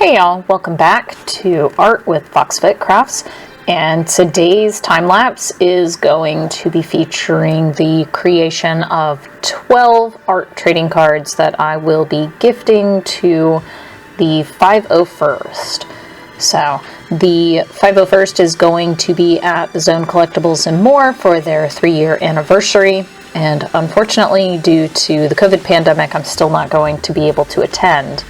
Hey y'all, welcome back to Art with Foxfit Crafts, and today's time lapse is going to be featuring the creation of 12 art trading cards that I will be gifting to the 501st. So the 501st is going to be at the Zone Collectibles and More for their 3-year anniversary, and unfortunately due to the COVID pandemic I'm still not going to be able to attend.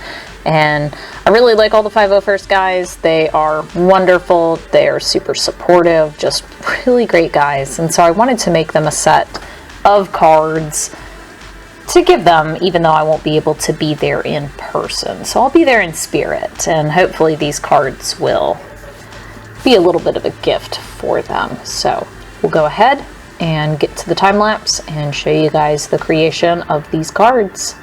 And I really like all the 501st guys. They are wonderful. They are super supportive, just really great guys. And so I wanted to make them a set of cards to give them, even though I won't be able to be there in person. So I'll be there in spirit, and hopefully these cards will be a little bit of a gift for them. So we'll go ahead and get to the time lapse and show you guys the creation of these cards.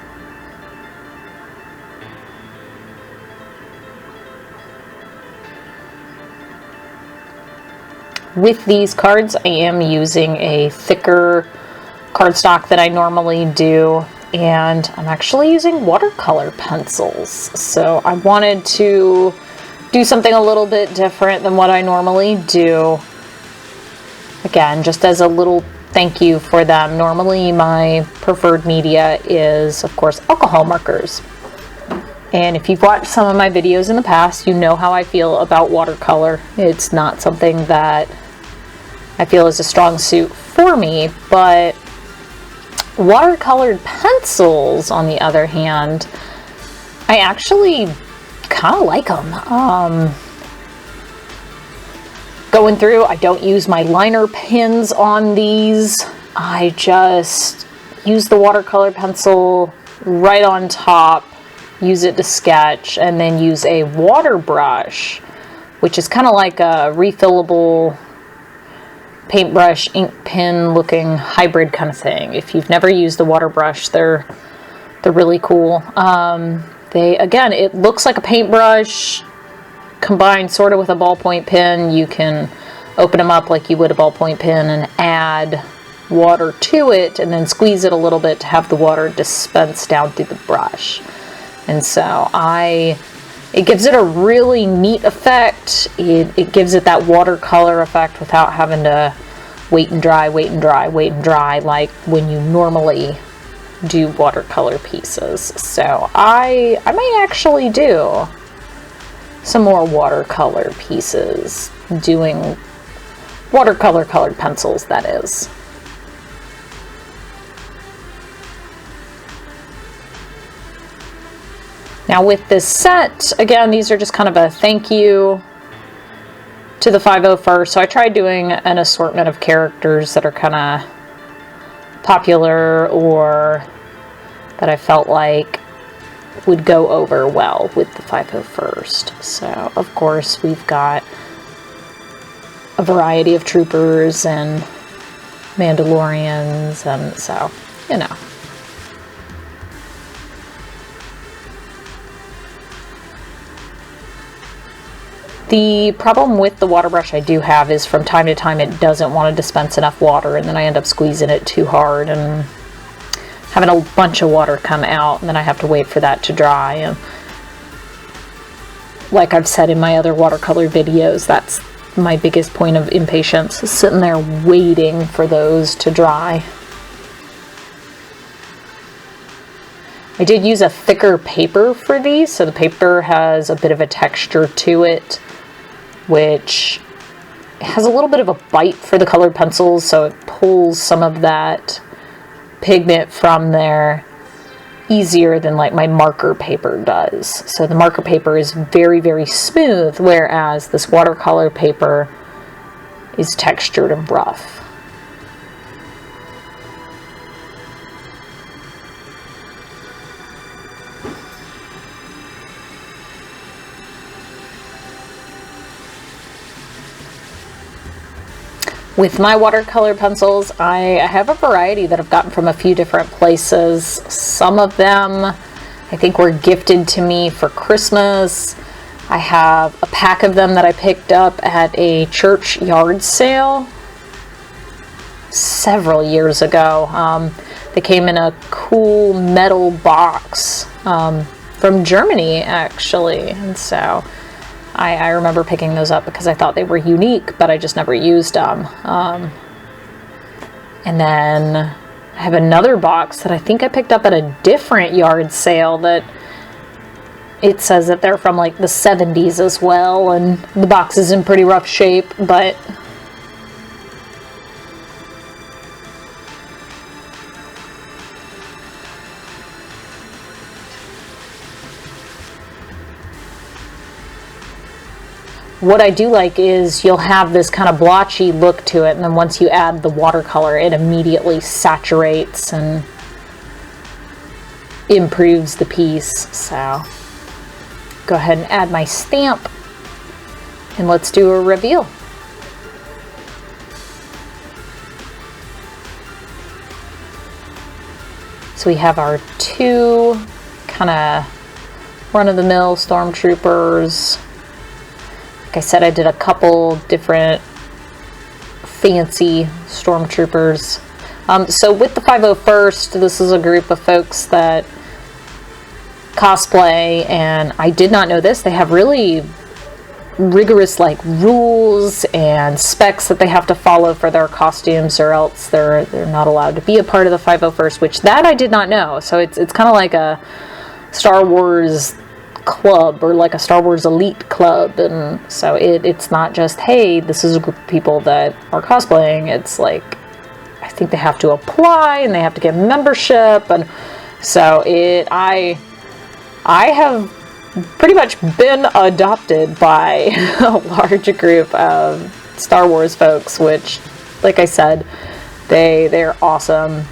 With these cards, I am using a thicker cardstock than I normally do, and I'm actually using watercolor pencils. So I wanted to do something a little bit different than what I normally do. Again, just as a little thank you for them. Normally my preferred media is, of course, alcohol markers. And if you've watched some of my videos in the past, you know how I feel about watercolor. It's not something that I feel is a strong suit for me, but watercolored pencils, on the other hand, I actually kind of like them. Going through, I don't use my liner pins on these. I just use the watercolor pencil right on top, use it to sketch, and then use a water brush, which is kind of like a refillable paintbrush ink pen looking hybrid kind of thing. If you've never used a water brush, they're really cool. Again, it looks like a paintbrush combined sort of with a ballpoint pen. You can open them up like you would a ballpoint pen and add water to it and then squeeze it a little bit to have the water dispense down through the brush. And so it gives it a really neat effect. It gives it that watercolor effect without having to wait and dry like when you normally do watercolor pieces. So I might actually do some more watercolor pieces, doing watercolor colored pencils, that is. Now with this set, again, these are just kind of a thank you to the 501st. So I tried doing an assortment of characters that are kind of popular or that I felt like would go over well with the 501st. So of course we've got a variety of troopers and Mandalorians, and so, you know. The problem with the water brush I do have is from time to time it doesn't want to dispense enough water, and then I end up squeezing it too hard and having a bunch of water come out, and then I have to wait for that to dry. And like I've said in my other watercolor videos, that's my biggest point of impatience, is sitting there waiting for those to dry. I did use a thicker paper for these, so the paper has a bit of a texture to it, which has a little bit of a bite for the colored pencils, so it pulls some of that pigment from there easier than like my marker paper does. So the marker paper is very, very smooth, whereas this watercolor paper is textured and rough. With my watercolor pencils, I have a variety that I've gotten from a few different places. Some of them I think were gifted to me for Christmas. I have a pack of them that I picked up at a church yard sale several years ago. They came in a cool metal box from Germany, actually. And so I remember picking those up because I thought they were unique, but I just never used them. And then I have another box that I think I picked up at a different yard sale that it says that they're from like the 70s as well, and the box is in pretty rough shape, but what I do like is you'll have this kind of blotchy look to it, and then once you add the watercolor, it immediately saturates and improves the piece. So go ahead and add my stamp, and let's do a reveal. So we have our two kind of run-of-the-mill stormtroopers. Like I said, I did a couple different fancy stormtroopers. So with the 501st, this is a group of folks that cosplay, and I did not know this. They have really rigorous like rules and specs that they have to follow for their costumes, or else they're not allowed to be a part of the 501st, which that I did not know. So it's kind of like a Star Wars club, or like a Star Wars elite club, and so it's not just, hey, this is a group of people that are cosplaying. It's like, I think they have to apply and they have to get membership, and so I have pretty much been adopted by a large group of Star Wars folks, which, like I said, they're awesome.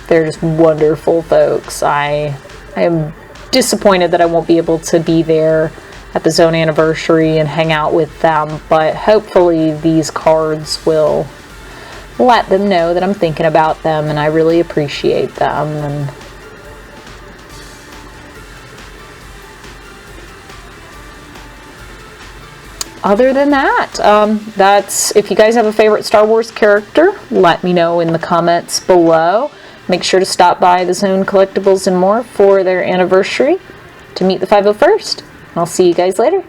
They're just wonderful folks. I am disappointed that I won't be able to be there at the Zone anniversary and hang out with them, but hopefully these cards will let them know that I'm thinking about them and I really appreciate them. And other than that, that's, if you guys have a favorite Star Wars character, let me know in the comments below. Make sure to stop by the Zone Collectibles and More for their anniversary to meet the 501st. I'll see you guys later.